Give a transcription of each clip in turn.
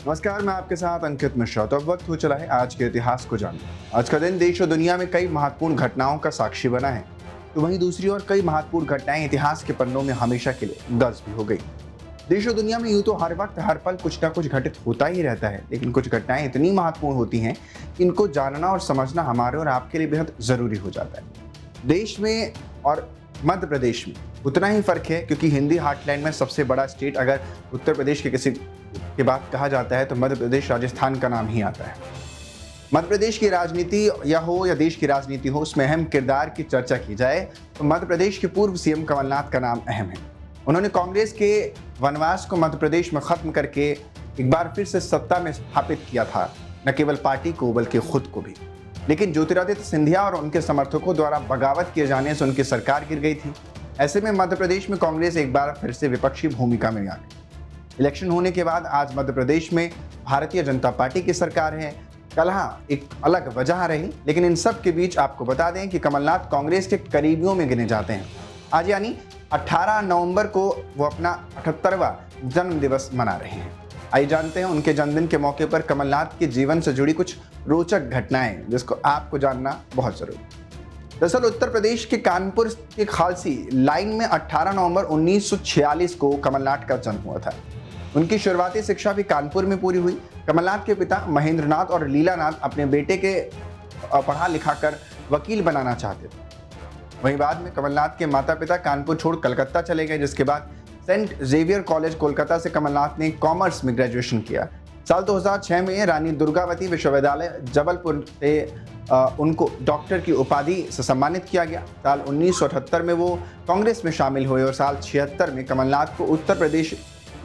नमस्कार, मैं आपके साथ अंकित मिश्रा। तो अब वक्त हो चला है आज के इतिहास को जानने। आज का दिन देश और दुनिया में कई महत्वपूर्ण घटनाओं का साक्षी बना है, तो वहीं दूसरी ओर कई महत्वपूर्ण घटनाएं इतिहास के पन्नों में हमेशा के लिए दर्ज भी हो गई। देश और दुनिया में यूं तो हर वक्त हर पल कुछ ना कुछ घटित होता ही रहता है, लेकिन कुछ घटनाएं इतनी महत्वपूर्ण होती हैं कि इनको जानना और समझना हमारे और आपके लिए बेहद जरूरी हो जाता है। देश में और मध्य प्रदेश में उतना ही फर्क है, क्योंकि हिंदी हार्टलैंड में सबसे बड़ा स्टेट अगर उत्तर प्रदेश के किसी के बात कहा जाता है तो मध्य प्रदेश राजस्थान का नाम ही आता है। मध्य प्रदेश की राजनीति या देश की राजनीति हो, उसमें अहम किरदार की चर्चा की जाए तो मध्य प्रदेश के पूर्व सीएम कमलनाथ का नाम अहम है। उन्होंने कांग्रेस के वनवास को मध्य प्रदेश में खत्म करके एक बार फिर से सत्ता में स्थापित किया था, न केवल पार्टी को बल्कि खुद को भी। लेकिन ज्योतिरादित्य सिंधिया और उनके समर्थकों द्वारा बगावत किए जाने से उनकी सरकार गिर गई थी। ऐसे में मध्य प्रदेश में कांग्रेस एक बार फिर से विपक्षी भूमिका में आ गई। इलेक्शन होने के बाद आज मध्य प्रदेश में भारतीय जनता पार्टी की सरकार है। कल एक अलग वजह रही, लेकिन इन सब के बीच आपको बता दें कि कमलनाथ कांग्रेस के करीबियों में गिने जाते हैं। आज यानी 18 नवंबर को वो अपना 78वां जन्म दिवस मना रहे हैं। आइए जानते हैं उनके जन्मदिन के मौके पर कमलनाथ के जीवन से जुड़ी कुछ रोचक घटनाएं, जिसको आपको जानना बहुत जरूरी है। दरअसल उत्तर प्रदेश के कानपुर के खालसी लाइन में 18 नवंबर 1946 को कमलनाथ का जन्म हुआ था। उनकी शुरुआती शिक्षा भी कानपुर में पूरी हुई। कमलनाथ के पिता महेंद्रनाथ और लीलानाथ अपने बेटे के पढ़ा लिखा कर वकील बनाना चाहते थे। वहीं बाद में कमलनाथ के माता पिता कानपुर छोड़ कलकत्ता चले गए, जिसके बाद सेंट जेवियर कॉलेज कोलकाता से कमलनाथ ने कॉमर्स में ग्रेजुएशन किया। साल 2006 में रानी दुर्गावती विश्वविद्यालय जबलपुर से उनको डॉक्टर की उपाधि से सम्मानित किया गया। साल 1978 में वो कांग्रेस में शामिल हुए और साल 76 में कमलनाथ को उत्तर प्रदेश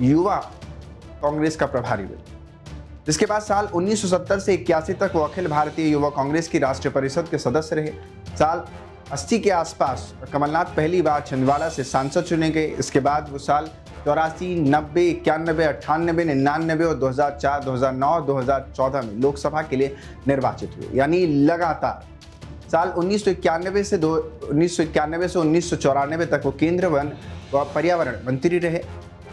युवा कांग्रेस का प्रभारी हुए। जिसके बाद साल 1970 से 81 तक वो अखिल भारतीय युवा कांग्रेस की राष्ट्रीय परिषद के सदस्य रहे। साल 80 के आसपास कमलनाथ पहली बार छिंदवाड़ा से सांसद चुने गए। इसके बाद वो साल 84, 90, 91, 98, 99 और 2004, 2009 और 2014 में लोकसभा के लिए निर्वाचित हुए, यानी लगातार। साल 1991 से 1994 तक वो केंद्र वन व पर्यावरण मंत्री रहे।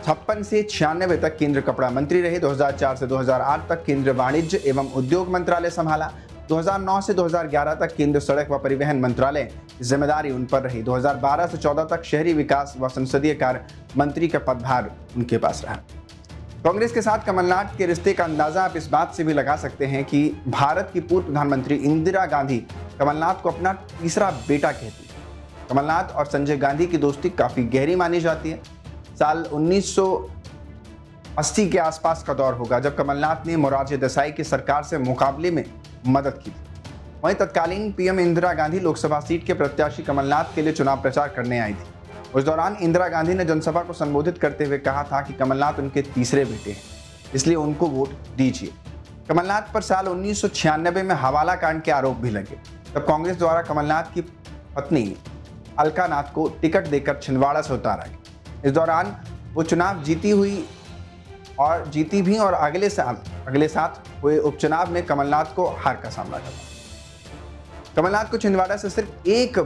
56 से 96 तक केंद्र कपड़ा मंत्री रहे। 2004 से 2008 तक केंद्र वाणिज्य एवं उद्योग मंत्रालय संभाला। 2009 से 2011 तक केंद्र सड़क व परिवहन मंत्रालय की जिम्मेदारी उन पर रही। 2012 से 14 तक शहरी विकास व संसदीय कार्य मंत्री का पदभार उनके पास रहा। कांग्रेस के साथ कमलनाथ के रिश्ते का अंदाजा आप इस बात से भी लगा सकते हैं कि भारत की पूर्व प्रधानमंत्री इंदिरा गांधी कमलनाथ को अपना तीसरा बेटा कहती है। कमलनाथ और संजय गांधी की दोस्ती काफी गहरी मानी जाती है। साल 1980 के आसपास का दौर होगा जब कमलनाथ ने मोरारजी देसाई की सरकार से मुकाबले में मदद की। वहीं तत्कालीन पीएम इंदिरा गांधी लोकसभा सीट के प्रत्याशी कमलनाथ के लिए चुनाव प्रचार करने आई थी। उस दौरान इंदिरा गांधी ने जनसभा को संबोधित करते हुए कहा था कि कमलनाथ उनके तीसरे बेटे हैं, इसलिए उनको वोट दीजिए। कमलनाथ पर साल 1996 में हवाला कांड के आरोप भी लगे। तब कांग्रेस द्वारा कमलनाथ की पत्नी अलका नाथ को टिकट देकर छिंदवाड़ा से उतारा गया। इस दौरान वो चुनाव जीती भी और अगले साल हुए उपचुनाव में कमलनाथ को हार का सामना करना। कमलनाथ को छिंदवाड़ा से सिर्फ एक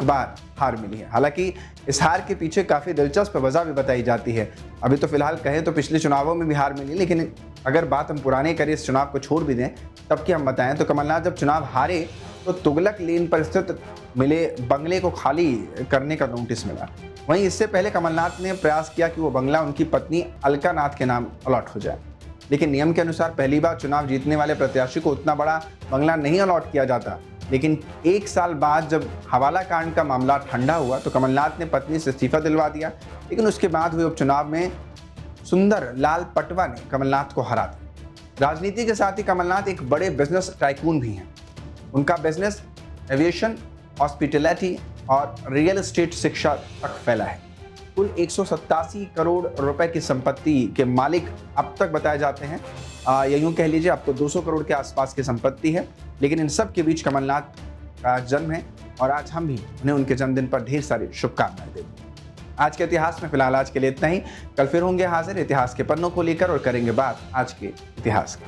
बार हार मिली है। हालांकि इस हार के पीछे काफी दिलचस्प वजह भी बताई जाती है। अभी तो फिलहाल कहें तो पिछले चुनावों में भी हार मिली, लेकिन अगर बात हम पुराने करें, इस चुनाव को छोड़ भी दें, तब की हम बताएं तो कमलनाथ जब चुनाव हारे तो तुगलक लेन पर स्थित मिले बंगले को खाली करने का नोटिस मिला। वहीं इससे पहले कमलनाथ ने प्रयास किया कि वो बंगला उनकी पत्नी अलका नाथ के नाम अलॉट हो जाए, लेकिन नियम के अनुसार पहली बार चुनाव जीतने वाले प्रत्याशी को उतना बड़ा बंगला नहीं अलॉट किया जाता। लेकिन एक साल बाद जब हवाला कांड का मामला ठंडा हुआ तो कमलनाथ ने पत्नी से इस्तीफा दिलवा दिया। लेकिन उसके बाद हुए उपचुनाव में सुंदर लाल पटवा ने कमलनाथ को हरा दिया। राजनीति के साथ ही कमलनाथ एक बड़े बिजनेस टाइकून भी हैं। उनका बिजनेस एविएशन, हॉस्पिटैलिटी और रियल एस्टेट शिक्षा तक फैला है। कुल 187 करोड़ रुपए की संपत्ति के मालिक अब तक बताए जाते हैं। या यूं कह लीजिए अब तो 200 करोड़ के आसपास की संपत्ति है। लेकिन इन सब के बीच कमलनाथ का जन्म है और आज हम भी उन्हें उनके जन्मदिन पर ढेर सारी शुभकामनाएं देते हैं। आज के इतिहास में फिलहाल आज के लिए इतना ही। कल फिर होंगे हाजिर इतिहास के पन्नों को लेकर और करेंगे बात आज के इतिहास की।